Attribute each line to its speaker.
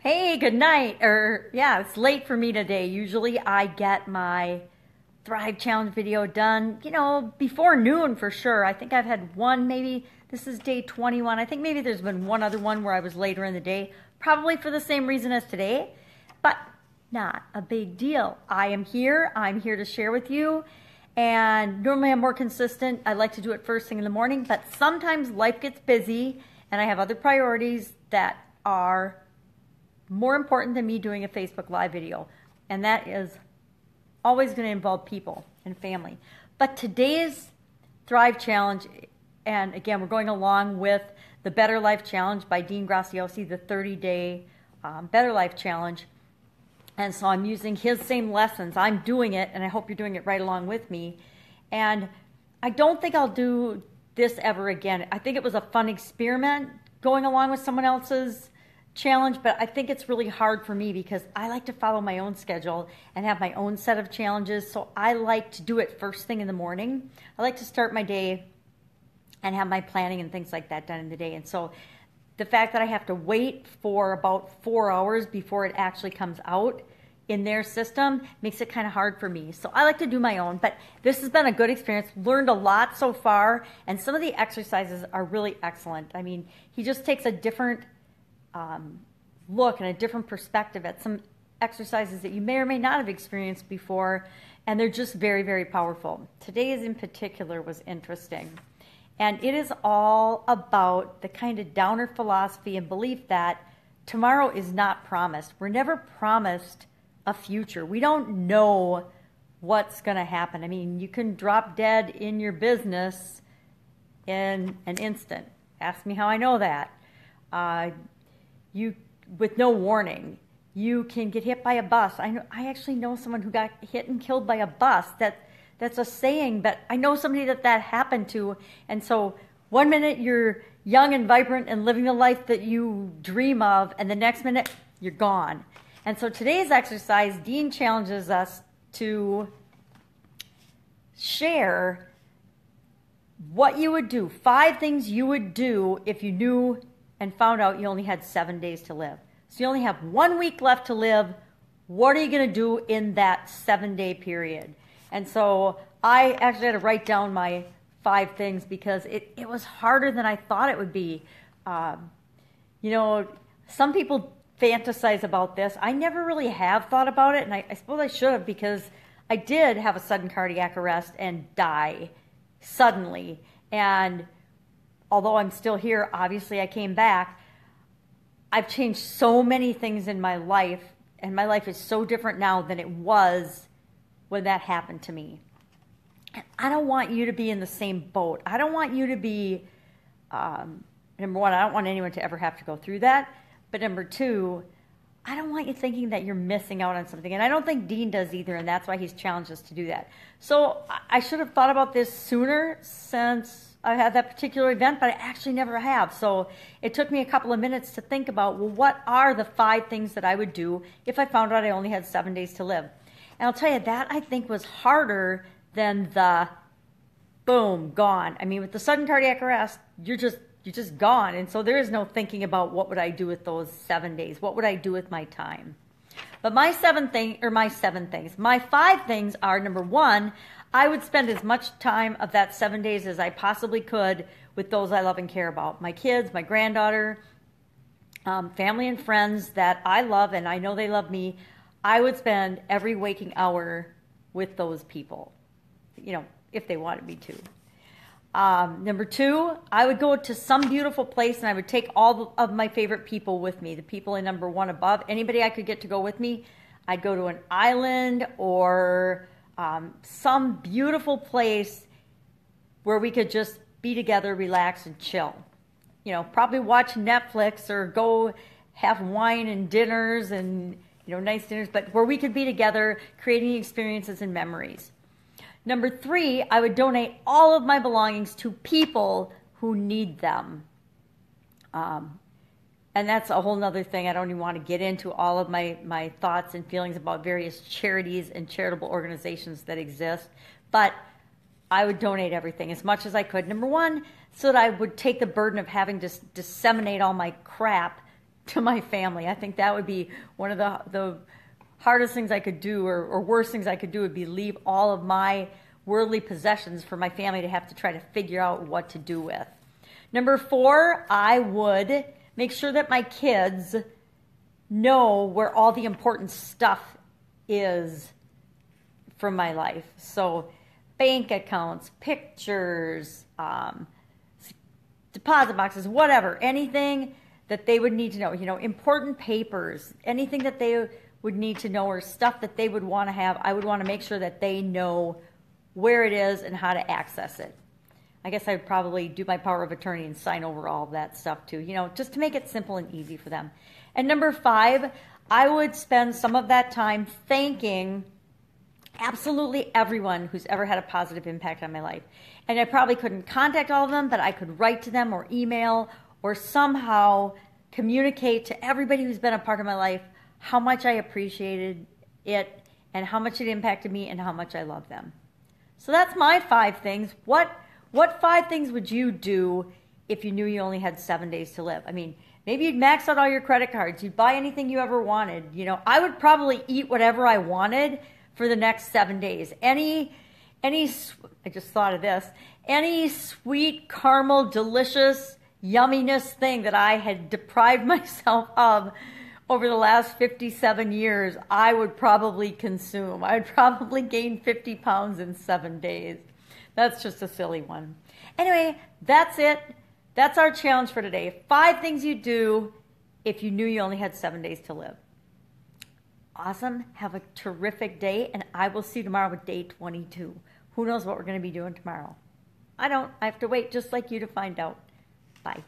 Speaker 1: Hey, good night. Yeah, it's late for me today. Usually I get my Thrive Challenge video done, before noon for sure. I think I've had one, maybe this is day 21. I think maybe there's been one other one where I was later in the day, probably for the same reason as today, but not a big deal. I am here. I'm here to share with you. And normally I'm more consistent. I like to do it first thing in the morning, but sometimes life gets busy and I have other priorities that are more important than me doing a Facebook Live video. And that is always going to involve people and family. But today's Thrive Challenge, and again, we're going along with the Better Life Challenge by Dean Graziosi, the 30-day Better Life Challenge. And so I'm using his same lessons. I'm doing it, and I hope you're doing it right along with me. And I don't think I'll do this ever again. I think it was a fun experiment going along with someone else's challenge, but I think it's really hard for me because I like to follow my own schedule and have my own set of challenges. So I like to do it first thing in the morning. I like to start my day and have my planning and things like that done in the day. And so the fact that I have to wait for about 4 hours before it actually comes out in their system makes it kind of hard for me. So I like to do my own, but this has been a good experience. Learned a lot so far, and some of the exercises are really excellent. I mean, he just takes a different look and a different perspective at some exercises that you may or may not have experienced before, and they're just very, very powerful. Today's in particular was interesting, and it is all about the kind of downer philosophy and belief that tomorrow is not promised. We're never promised a future. We don't know what's going to happen. I mean, you can drop dead in your business in an instant. Ask me how I know that. You, with no warning, you can get hit by a bus. I actually know someone who got hit and killed by a bus. That's a saying, but I know somebody that happened to. And so one minute you're young and vibrant and living the life that you dream of, and the next minute you're gone. And so today's exercise, Dean challenges us to share what you would do, 5 things you would do if you knew and found out you only had 7 days to live. So you only have 1 week left to live. What are you going to do in that 7-day period? And so I actually had to write down my 5 things because it was harder than I thought it would be. Some people fantasize about this. I never really have thought about it, and I suppose I should have, because I did have a sudden cardiac arrest and die suddenly. And although I'm still here, obviously I came back. I've changed so many things in my life, and my life is so different now than it was when that happened to me. And I don't want you to be in the same boat. I don't want you to be, number one, I don't want anyone to ever have to go through that. But number two, I don't want you thinking that you're missing out on something. And I don't think Dean does either, and that's why he's challenged us to do that. So I should have thought about this sooner since I had that particular event, but I actually never have. So it took me a couple of minutes to think about, well, what are the 5 things that I would do if I found out I only had 7 days to live? And I'll tell you, that I think was harder than the boom, gone. I mean, with the sudden cardiac arrest, you're just gone. And so there is no thinking about what would I do with those 7 days? What would I do with my time? But my 5 things are, number one, I would spend as much time of that 7 days as I possibly could with those I love and care about. My kids, my granddaughter, family and friends that I love and I know they love me. I would spend every waking hour with those people, if they wanted me to. Number 2, I would go to some beautiful place and I would take all of my favorite people with me, the people in number 1 above. Anybody I could get to go with me, I'd go to an island or some beautiful place where we could just be together, relax, and chill. Probably watch Netflix or go have wine and dinners and, nice dinners, but where we could be together, creating experiences and memories. Number 3, I would donate all of my belongings to people who need them. And that's a whole nother thing. I don't even want to get into all of my thoughts and feelings about various charities and charitable organizations that exist. But I would donate everything as much as I could. Number 1, so that I would take the burden of having to disseminate all my crap to my family. I think that would be one of the hardest things I could do, or worst things I could do, would be leave all of my worldly possessions for my family to have to try to figure out what to do with. Number 4, I would make sure that my kids know where all the important stuff is from my life. So bank accounts, pictures, deposit boxes, whatever, anything that they would need to know, important papers, anything that they would need to know, or stuff that they would want to have. I would want to make sure that they know where it is and how to access it. I guess I'd probably do my power of attorney and sign over all of that stuff too, just to make it simple and easy for them. And number 5, I would spend some of that time thanking absolutely everyone who's ever had a positive impact on my life. And I probably couldn't contact all of them, but I could write to them or email or somehow communicate to everybody who's been a part of my life how much I appreciated it and how much it impacted me and how much I love them. So that's my 5 things. What 5 things would you do if you knew you only had 7 days to live? I mean, maybe you'd max out all your credit cards. You'd buy anything you ever wanted. I would probably eat whatever I wanted for the next 7 days. I just thought of this. Any sweet, caramel, delicious yumminess thing that I had deprived myself of over the last 57 years, I would probably consume. I would probably gain 50 pounds in 7 days. That's just a silly one. Anyway, that's it. That's our challenge for today. 5 things you'd do if you knew you only had 7 days to live. Awesome. Have a terrific day, and I will see you tomorrow with day 22. Who knows what we're going to be doing tomorrow? I don't. I have to wait just like you to find out. Bye.